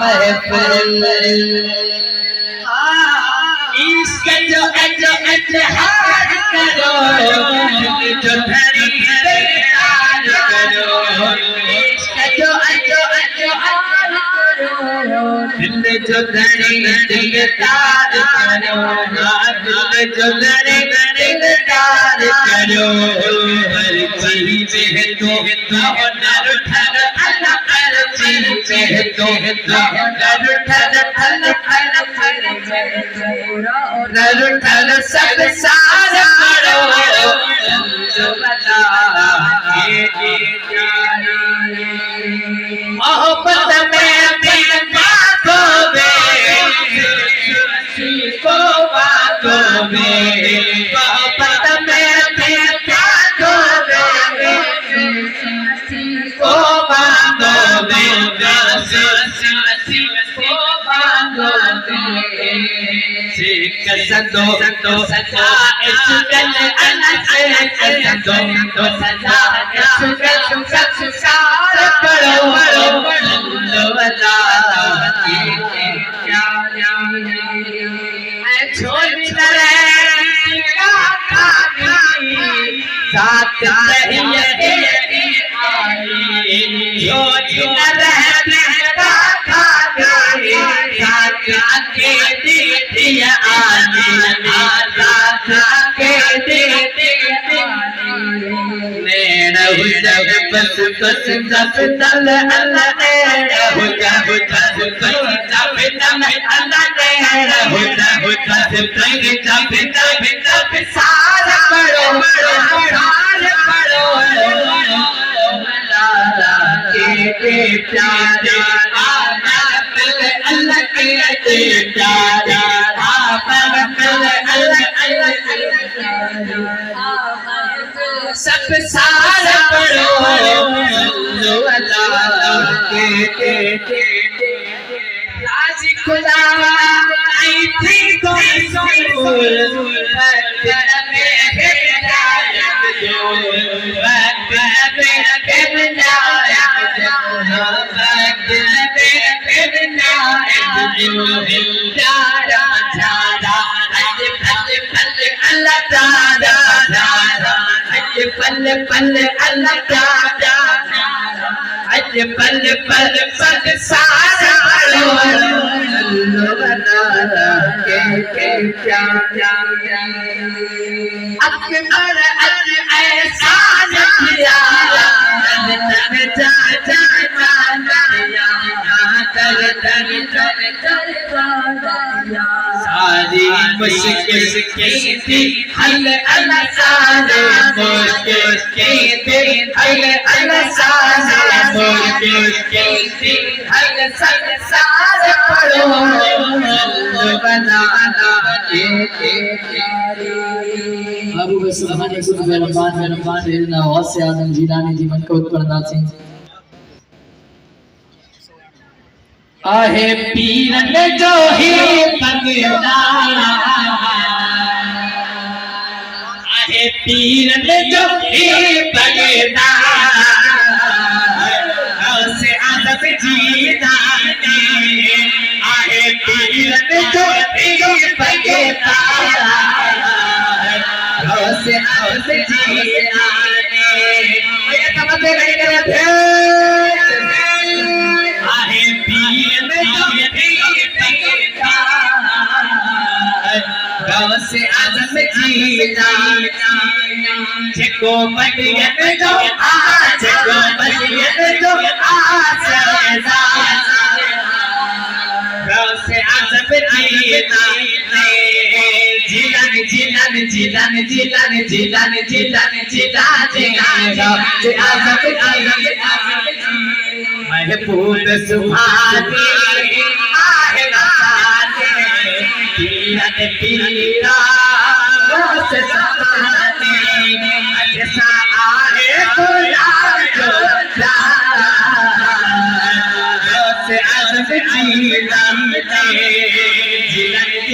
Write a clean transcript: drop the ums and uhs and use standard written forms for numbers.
महफिल इसका जो इजहार करो, जो धरी इकरार करो, इसका जो इजहार करो, दिल जो धरी इकरार करो, दिल जो धरी इकरार करो, हर चीज है तो नर ठर अल्लाह, हर चीज है तो नर ठर नर सब सार करो, मोहब्बत में को बातों में, मोहब्बत में को बातों में, कसदो सजा इश्क़ल अल्लाह से, कसदो सजा इश्क़ल सार करो, छोड़ साथ बस बस जब तल अल्लाह ने हो जा अल्लाह ने हो जा जब सार पढ़ो के प्यारे अल्लाह के प्यारे सब सार पढ़ो राजी खुदा आई थी कोई पल पल अल्लाह प्यारा, आज पल पल पल सार पढ़ो के प्यारा। अकबर अज ऐसा किया सारी मुश्किल थी हल अल्लाह सारे मुश्किल थी हल अल्लाह सारे मुश्किल थी हल संसार पढ़ो बनाना के प्यारे। अबू सुभान रहमान सैयदना गौसे आजम जिलानी जी मन को उत्पन्न सिंह आहे पीरन जो ही पगड़ा, आहे पीरन जो ही पगड़ा, गौसे आजम जिलानी, आहे पीरन जो ही पगड़ा, गौसे आजम जिलानी। ये समझे नहीं करे गौसे आजम जिको मदियन जो जिको मदियन जो गौसे आजम महबूब सुभानी आहे पीरन पीरा गौसे सताने अच्छा आहे खुदा जो गौसे आजम जिलाने